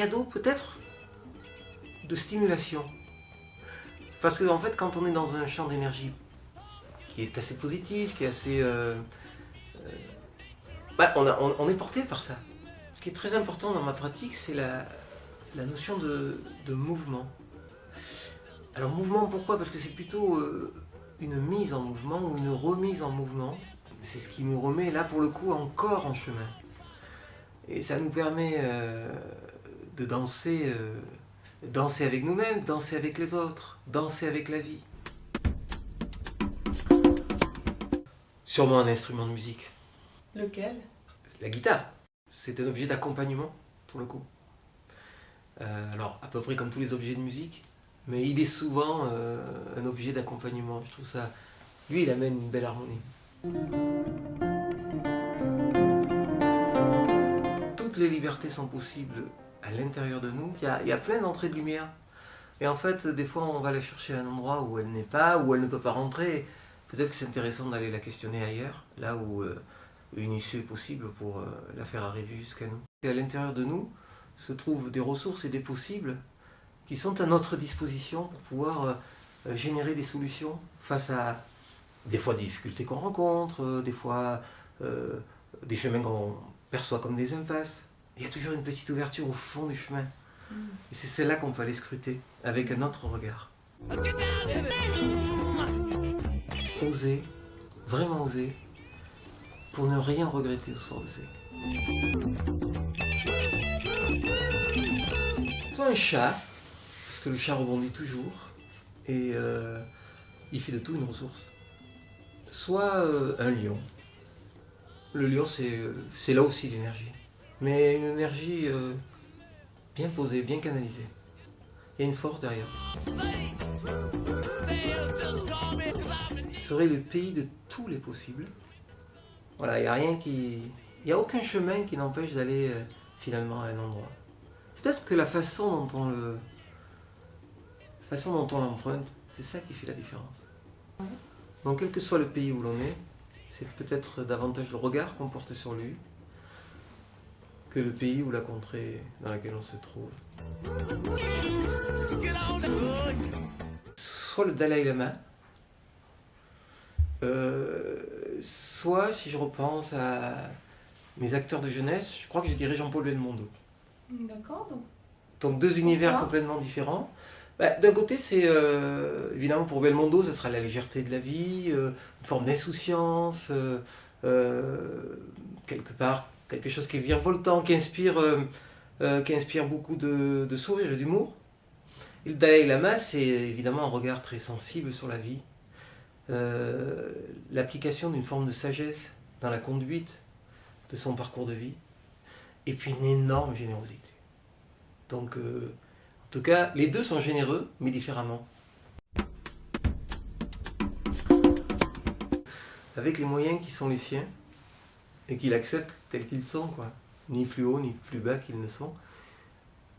cadeau peut-être de stimulation. Parce que en fait, quand on est dans un champ d'énergie qui est assez positif, qui est assez... on est porté par ça. Ce qui est très important dans ma pratique, c'est la notion de mouvement. Alors mouvement, pourquoi? Parce que c'est plutôt une mise en mouvement ou une remise en mouvement. C'est ce qui nous remet là pour le coup encore en chemin. Et ça nous permet de danser, danser avec nous-mêmes, danser avec les autres, danser avec la vie. Sûrement un instrument de musique. Lequel? La guitare. C'est un objet d'accompagnement pour le coup. Alors à peu près comme tous les objets de musique, mais il est souvent un objet d'accompagnement. Je trouve ça... Lui, il amène une belle harmonie. Toutes les libertés sont possibles à l'intérieur de nous. Il y a plein d'entrées de lumière. Et en fait, des fois, on va la chercher à un endroit où elle n'est pas, où elle ne peut pas rentrer. Peut-être que c'est intéressant d'aller la questionner ailleurs, là où une issue est possible pour la faire arriver jusqu'à nous. Et à l'intérieur de nous se trouvent des ressources et des possibles qui sont à notre disposition pour pouvoir générer des solutions face à des fois des difficultés qu'on rencontre, des fois des chemins qu'on perçoit comme des impasses. Il y a toujours une petite ouverture au fond du chemin. Et c'est celle-là qu'on peut aller scruter avec un autre regard. Oser, vraiment oser, pour ne rien regretter au soir de ces. Soit un chat, parce que le chat rebondit toujours, et il fait de tout une ressource. Soit un lion. Le lion, c'est là aussi l'énergie. Mais une énergie bien posée, bien canalisée. Il y a une force derrière. Ce serait le pays de tous les possibles. Voilà, il n'y a rien qui... Il n'y a aucun chemin qui n'empêche d'aller finalement à un endroit. Peut-être que la façon dont on l'emprunte, c'est ça qui fait la différence. Donc quel que soit le pays où l'on est, c'est peut-être davantage le regard qu'on porte sur lui que le pays ou la contrée dans laquelle on se trouve. Soit le Dalai Lama, soit si je repense à mes acteurs de jeunesse, je crois que je dirais Jean-Paul Belmondo. D'accord. Donc deux univers complètement différents. D'un côté, c'est évidemment pour Belmondo, ça sera la légèreté de la vie, une forme d'insouciance, quelque part, quelque chose qui est virevoltant, qui inspire beaucoup de sourire et d'humour. Et le Dalai Lama, c'est évidemment un regard très sensible sur la vie, l'application d'une forme de sagesse dans la conduite de son parcours de vie, et puis une énorme générosité. Donc, en tout cas, les deux sont généreux, mais différemment. Avec les moyens qui sont les siens, et qu'il accepte tels qu'ils sont, quoi. Ni plus haut, ni plus bas qu'ils ne sont.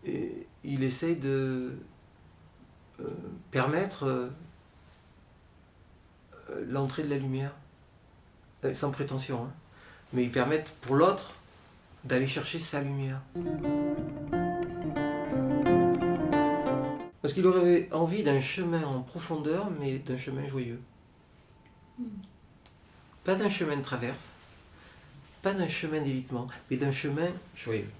Et il essaye de permettre l'entrée de la lumière, sans prétention, hein. Mais ils permettent pour l'autre d'aller chercher sa lumière. Parce qu'il aurait envie d'un chemin en profondeur, mais d'un chemin joyeux. Pas d'un chemin de traverse, pas d'un chemin d'évitement, mais d'un chemin joyeux,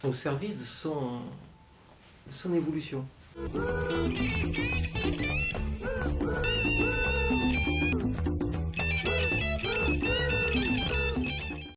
au service de son évolution.